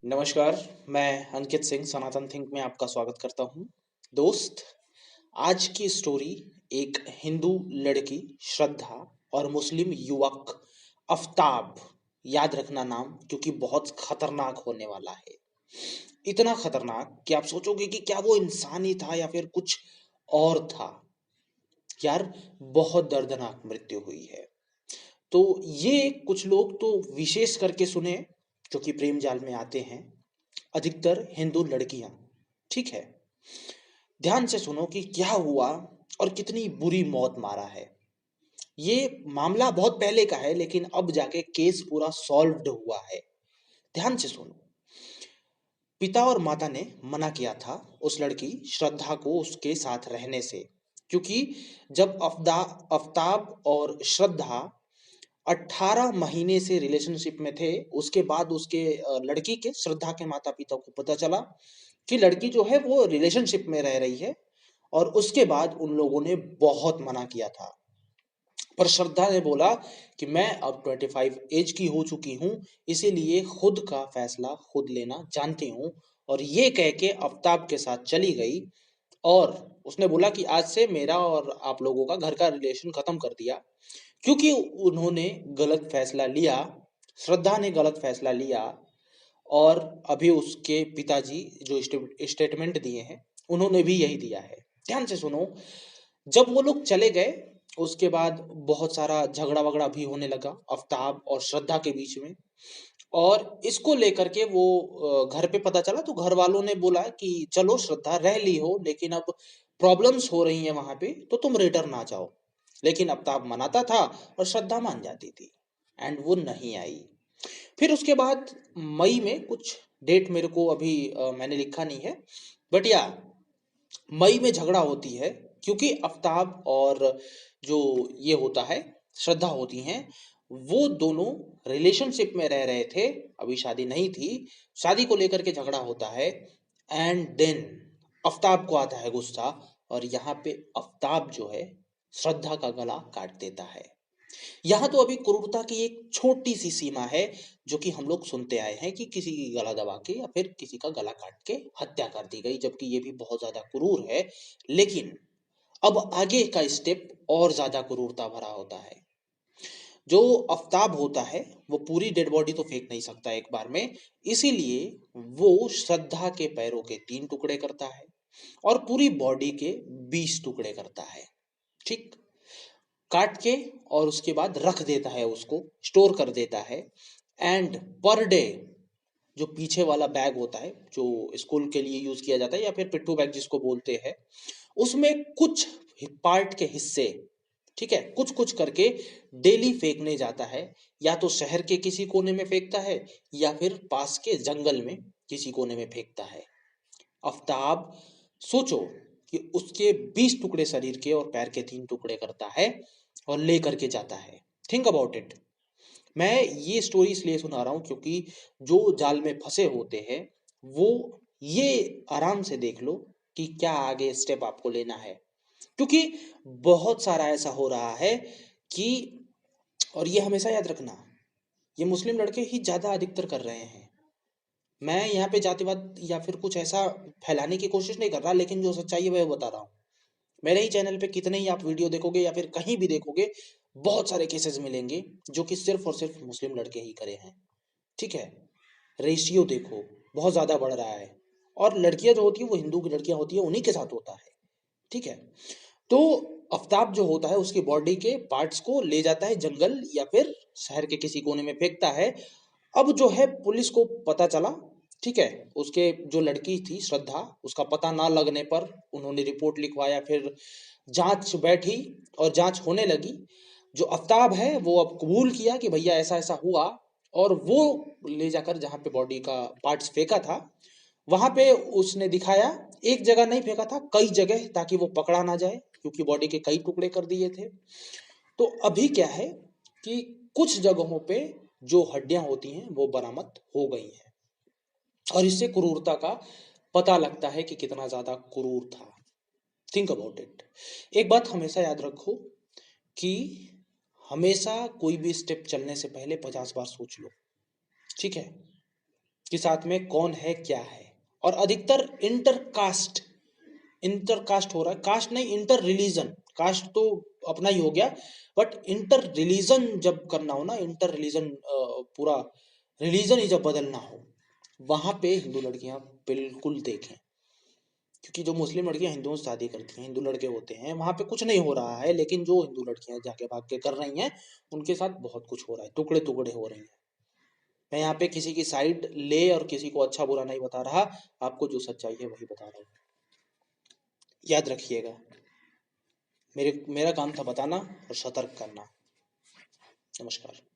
नमस्कार, मैं अंकित सिंह सनातन थिंक में आपका स्वागत करता हूँ। दोस्त, आज की स्टोरी एक हिंदू लड़की श्रद्धा और मुस्लिम युवक आफ्ताब, याद रखना नाम क्योंकि बहुत खतरनाक होने वाला है। इतना खतरनाक कि आप सोचोगे कि क्या वो इंसान ही था या फिर कुछ और था। यार, बहुत दर्दनाक मृत्यु हुई है। तो ये कुछ लोग तो विशेष करके सुने जो कि प्रेम जाल में आते हैं, अधिकतर हिंदू लड़कियां। ठीक है, ध्यान से सुनो कि क्या हुआ और कितनी बुरी मौत मारा है। ये मामला बहुत पहले का है लेकिन अब जाके केस पूरा सॉल्व्ड हुआ है। ध्यान से सुनो। पिता और माता ने मना किया था उस लड़की श्रद्धा को उसके साथ रहने से, क्योंकि जब अफ्ताब और श्रद्धा 18 महीने से रिलेशनशिप में थे, उसके बाद उसके लड़की के श्रद्धा के माता पिता को पता चला कि लड़की जो है वो रिलेशनशिप में रह रही है। और उसके बाद उन लोगों ने बहुत मना किया था, पर श्रद्धा ने बोला कि मैं अब 25 एज की हो चुकी हूँ, इसीलिए खुद का फैसला खुद लेना जानती हूँ। और ये कह के आफ्ताब के साथ चली गई और उसने बोला कि आज से मेरा और आप लोगों का घर का रिलेशन खत्म कर दिया, क्योंकि उन्होंने गलत फैसला लिया। श्रद्धा ने गलत फैसला लिया और अभी उसके पिताजी जो स्टेटमेंट दिए हैं उन्होंने भी यही दिया है। ध्यान से सुनो। जब वो लोग चले गए उसके बाद बहुत सारा झगड़ा वगड़ा भी होने लगा आफ्ताब और श्रद्धा के बीच में। और इसको लेकर के वो घर पे पता चला तो घर वालों ने बोला कि चलो श्रद्धा रह ली हो लेकिन अब प्रॉब्लम्स हो रही हैं वहां पे तो तुम रिटर्न आ जाओ। लेकिन आफ्ताब मनाता था और श्रद्धा मान जाती थी एंड वो नहीं आई। फिर उसके बाद मई में कुछ डेट मेरे को अभी मैंने लिखा नहीं है, बट या मई में झगड़ा होती है, क्योंकि आफ्ताब और जो ये होता है श्रद्धा होती हैं, वो दोनों रिलेशनशिप में रह रहे थे, अभी शादी नहीं थी। शादी को लेकर के झगड़ा होता है एंड देन आफ्ताब को आता है गुस्सा और यहाँ पे आफ्ताब जो है श्रद्धा का गला काट देता है। यहाँ तो अभी क्रूरता की एक छोटी सी सीमा है जो कि हम लोग सुनते आए हैं कि किसी की गला दबा के या फिर किसी का गला काट के हत्या कर दी गई, जबकि ये भी बहुत ज्यादा क्रूर है। लेकिन अब आगे का स्टेप और ज्यादा क्रूरता भरा होता है। जो आफ्ताब होता है वो पूरी डेड बॉडी तो फेंक नहीं सकता एक बार में, इसीलिए वो श्रद्धा के पैरों के 3 टुकड़े करता है और पूरी बॉडी के 20 टुकड़े करता है। ठीक, काट के और उसके बाद रख देता है, उसको स्टोर कर देता है। एंड पर डे जो पीछे वाला बैग होता है जो स्कूल के लिए यूज किया जाता है या फिर पिट्ठू बैग जिसको बोलते हैं, उसमें कुछ पार्ट के हिस्से, ठीक है, कुछ कुछ करके डेली फेंकने जाता है। या तो शहर के किसी कोने में फेंकता है या फिर पास के जंगल में किसी कोने में फेंकता है। आफ्ताब, सोचो कि उसके 20 टुकड़े शरीर के और पैर के 3 टुकड़े करता है और लेकर के जाता है। Think about it. मैं ये स्टोरी इसलिए सुना रहा हूं क्योंकि जो जाल में फंसे होते हैं वो ये आराम से देख लो कि क्या आगे स्टेप आपको लेना है, क्योंकि बहुत सारा ऐसा हो रहा है कि, और ये हमेशा याद रखना, ये मुस्लिम लड़के ही ज्यादा अधिकतर कर रहे हैं। मैं यहाँ पे जातिवाद या फिर कुछ ऐसा फैलाने की कोशिश नहीं कर रहा, लेकिन जो सच्चाई है वह बता रहा हूँ। मेरे ही चैनल पे कितने ही आप वीडियो देखोगे या फिर कहीं भी देखोगे, बहुत सारे केसेस मिलेंगे जो कि सिर्फ और सिर्फ मुस्लिम लड़के ही करे हैं। ठीक है, रेशियो देखो बहुत ज्यादा बढ़ रहा है। और लड़कियां जो होती है वो हिंदू की लड़कियां होती है, उन्हीं के साथ होता है। ठीक है, तो आफ्ताब जो होता है उसकी बॉडी के पार्ट्स को ले जाता है जंगल या फिर शहर के किसी कोने में फेंकता है। अब जो है पुलिस को पता चला, ठीक है, उसके जो लड़की थी श्रद्धा, उसका पता ना लगने पर उन्होंने रिपोर्ट लिखवाया, फिर जांच बैठी और जांच होने लगी। जो आफ्ताब है वो अब कबूल किया कि भैया ऐसा ऐसा हुआ, और वो ले जाकर जहाँ पे बॉडी का पार्ट्स फेंका था वहां पे उसने दिखाया, एक जगह नहीं फेंका था, कई जगह, ताकि वो पकड़ा ना जाए क्योंकि बॉडी के कई टुकड़े कर दिए थे। तो अभी क्या है कि कुछ जगहों पे जो हड्डियां होती हैं वो बरामद हो गई हैं और इससे क्रूरता का पता लगता है कि कितना ज्यादा क्रूर था। Think about it. एक बात हमेशा याद रखो कि हमेशा कोई भी स्टेप चलने से पहले 50 बार सोच लो। ठीक है, के साथ में कौन है क्या है। और अधिकतर इंटर कास्ट हो रहा है, कास्ट नहीं, इंटर रिलीजन। कास्ट तो अपना ही हो गया, बट इंटर रिलीजन जब करना हो ना, इंटर रिलीजन पूरा रिलीजन ही जब बदलना हो, वहां पे हिंदू लड़कियां बिल्कुल देखें। क्योंकि जो मुस्लिम लड़कियां हिंदुओं से शादी करती हैं, हिंदू लड़के होते हैं, वहां पे कुछ नहीं हो रहा है, लेकिन जो हिंदू लड़कियां जाके भाग के कर रही हैं, उनके साथ बहुत कुछ हो रहा है, टुकड़े टुकड़े हो रहे हैं। मैं यहाँ पे किसी की साइड ले और किसी को अच्छा बुरा नहीं बता रहा, आपको जो सच्चाई है वही बता रहा हूँ, याद रखिएगा। मेरा काम था बताना और सतर्क करना। नमस्कार।